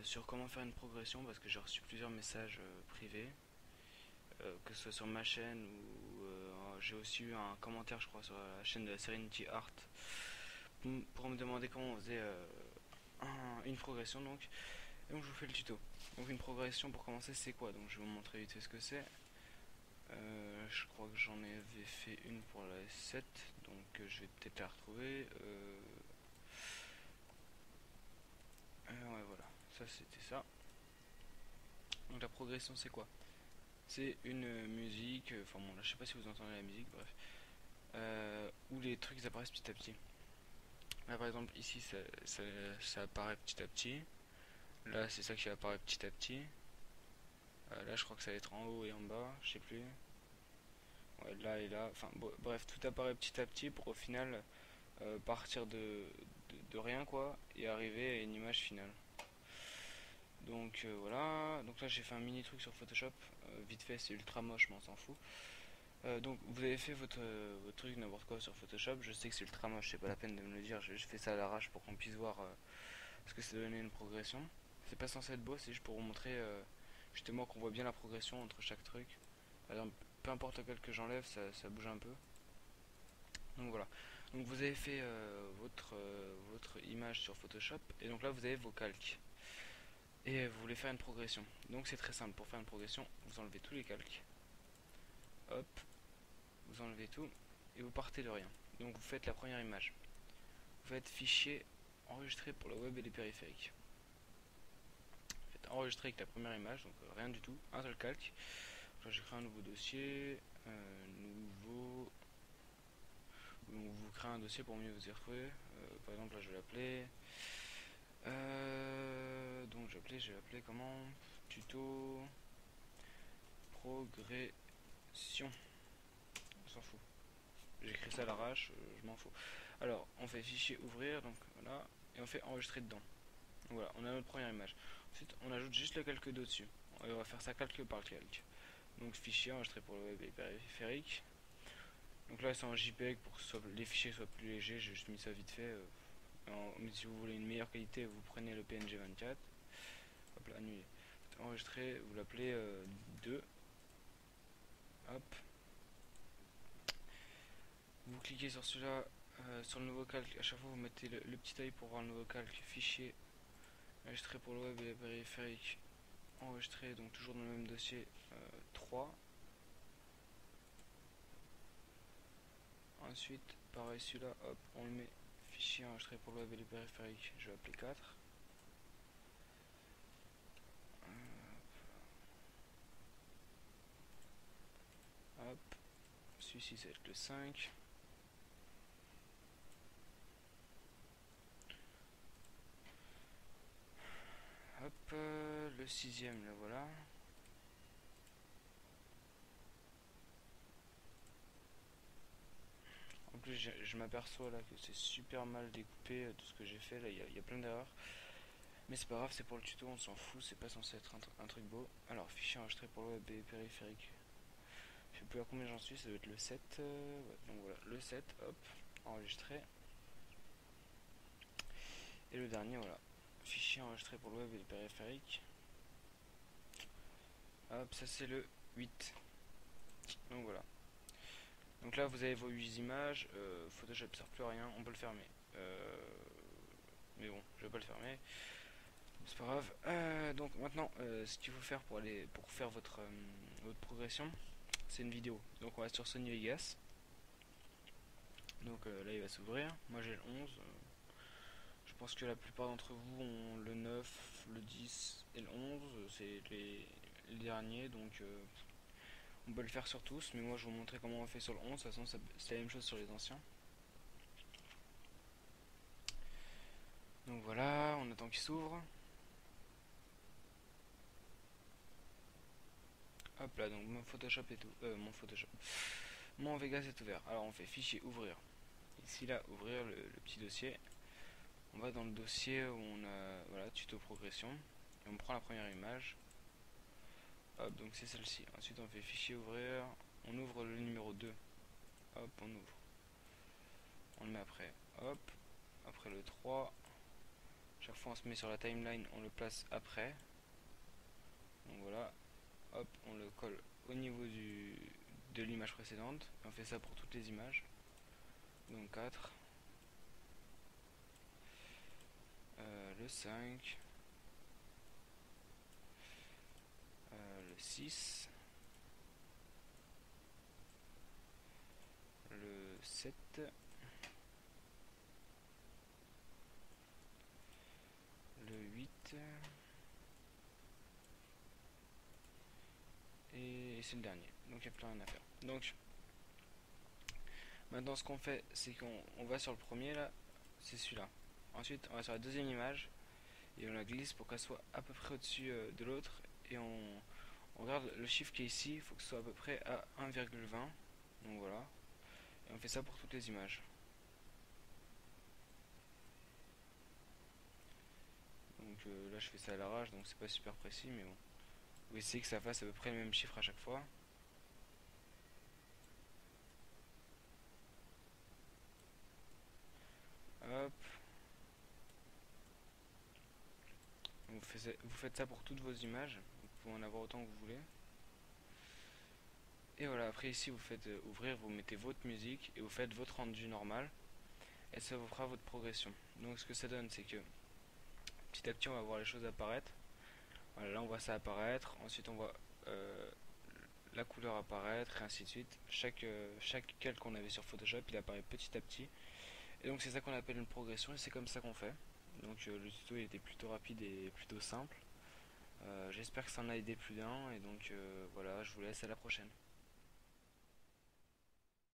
sur comment faire une progression parce que j'ai reçu plusieurs messages privés, que ce soit sur ma chaîne ou j'ai aussi eu un commentaire je crois sur la chaîne de la Serenity Art pour me demander comment on faisait une progression donc. Et donc je vous fais le tuto. Donc une progression pour commencer c'est quoi? Donc je vais vous montrer vite fait ce que c'est. Je crois que j'en avais fait une pour la S7 donc je vais peut-être la retrouver. Ouais voilà, ça c'était ça. Donc la progression c'est quoi? C'est une musique, enfin bon là je sais pas si vous entendez la musique, bref, où les trucs apparaissent petit à petit. Là par exemple ici ça apparaît petit à petit, là c'est ça qui apparaît petit à petit, là je crois que ça va être en haut et en bas, je sais plus, ouais, là et là, enfin bref tout apparaît petit à petit pour au final partir de rien quoi et arriver à une image finale. Donc voilà, donc là j'ai fait un mini truc sur Photoshop, vite fait c'est ultra moche mais on s'en fout. Donc vous avez fait votre truc n'importe quoi sur Photoshop, je sais que c'est ultra moche, c'est pas la peine de me le dire, je fais ça à l'arrache pour qu'on puisse voir ce que ça donne une progression. C'est pas censé être beau, c'est juste pour vous montrer justement qu'on voit bien la progression entre chaque truc. Par exemple, peu importe lequel que j'enlève, ça bouge un peu. Donc voilà. Donc vous avez fait votre image sur Photoshop et donc là vous avez vos calques. Et vous voulez faire une progression. Donc c'est très simple, pour faire une progression, vous enlevez tous les calques. Hop, vous enlevez tout et vous partez de rien. Donc vous faites la première image. Vous faites fichier enregistré pour le web et les périphériques. Vous faites enregistrer avec la première image, donc rien du tout, un seul calque. Là j'ai créé un nouveau dossier, nouveau. Donc vous créez un dossier pour mieux vous y retrouver. Par exemple là je vais l'appeler. Donc je vais l'appeler comment? Tuto progression. On s'en fout. J'écris ça à l'arrache, je m'en fous. Alors, on fait fichier ouvrir, donc voilà, et on fait enregistrer dedans. Donc voilà, on a notre première image. Ensuite, on ajoute juste le calque dessus. Et on va faire ça calque par calque. Donc fichier enregistré pour le web et périphérique. Donc là, c'est en JPEG pour que les fichiers soient plus légers. J'ai juste mis ça vite fait. Mais si vous voulez une meilleure qualité, vous prenez le PNG 24. Hop là, annuler. Enregistrer, vous l'appelez 2. Hop. Vous cliquez sur celui-là, sur le nouveau calque. À chaque fois, vous mettez le petit œil pour voir le nouveau calque. Fichier enregistré pour le web et les périphériques. Enregistré, donc toujours dans le même dossier 3. Ensuite, pareil, celui-là, hop, on le met. Fichier enregistré pour le web et les périphériques. Je vais appeler 4. Hop, celui-ci, ça va être le 5. Hop, le 6ème, là voilà. En plus, je m'aperçois là que c'est super mal découpé tout ce que j'ai fait. Là, il y a plein d'erreurs. Mais c'est pas grave, c'est pour le tuto, on s'en fout. C'est pas censé être un truc beau. Alors, fichier enregistré pour le web et périphérique. Je sais plus à combien j'en suis, ça doit être le 7. Ouais, donc voilà, le 7, hop, enregistré. Et le dernier, voilà. Fichier enregistré pour le web et le périphérique. Hop, ça c'est le 8. Donc voilà. Donc là, vous avez vos 8 images. Photoshop ne sert plus à rien, on peut le fermer. Mais bon, je vais pas le fermer. C'est pas grave. Donc maintenant, ce qu'il faut faire pour faire votre progression, c'est une vidéo. Donc on va sur Sony Vegas. Donc là, il va s'ouvrir. Moi, j'ai le 11. Je pense que la plupart d'entre vous ont le 9, le 10 et le 11. C'est les derniers. Donc on peut le faire sur tous. Mais moi, je vais vous montrer comment on fait sur le 11. De toute façon, c'est la même chose sur les anciens. Donc voilà, on attend qu'il s'ouvre. Hop là, donc mon Photoshop est tout. Mon Vegas est ouvert. Alors on fait fichier ouvrir. Ici là, ouvrir le petit dossier. On va dans le dossier où on a voilà, tuto progression. Et on prend la première image. Hop, donc c'est celle-ci. Ensuite on fait fichier ouvrir. On ouvre le numéro 2. Hop, on ouvre. On le met après. Hop. Après le 3. chaque fois on se met sur la timeline, on le place après. Donc voilà, hop, on le colle au niveau de l'image précédente. Et on fait ça pour toutes les images. Donc 4, le 5, le 6, le 7, le 8 et c'est le dernier. Donc il n'y a plus rien à faire. Donc maintenant ce qu'on fait, c'est qu'on va sur le premier là, c'est celui-là. Ensuite on va sur la deuxième image et on la glisse pour qu'elle soit à peu près au-dessus de l'autre. Et on regarde le chiffre qui est ici, il faut que ce soit à peu près à 1,20. Donc voilà. Et on fait ça pour toutes les images. Donc là je fais ça à l'arrache, donc c'est pas super précis, mais bon. Vous essayez que ça fasse à peu près le même chiffre à chaque fois. Hop. Vous faites ça pour toutes vos images. Vous pouvez en avoir autant que vous voulez. Et voilà, après ici vous faites ouvrir, vous mettez votre musique et vous faites votre rendu normal. Et ça vous fera votre progression. Donc ce que ça donne, c'est que petit à petit on va voir les choses apparaître. Voilà, là on voit ça apparaître. Ensuite on voit la couleur apparaître et ainsi de suite. Chaque calque qu'on avait sur Photoshop, il apparaît petit à petit. Et donc c'est ça qu'on appelle une progression et c'est comme ça qu'on fait. Donc le tuto il était plutôt rapide et plutôt simple. J'espère que ça en a aidé plus d'un et donc voilà, je vous laisse à la prochaine.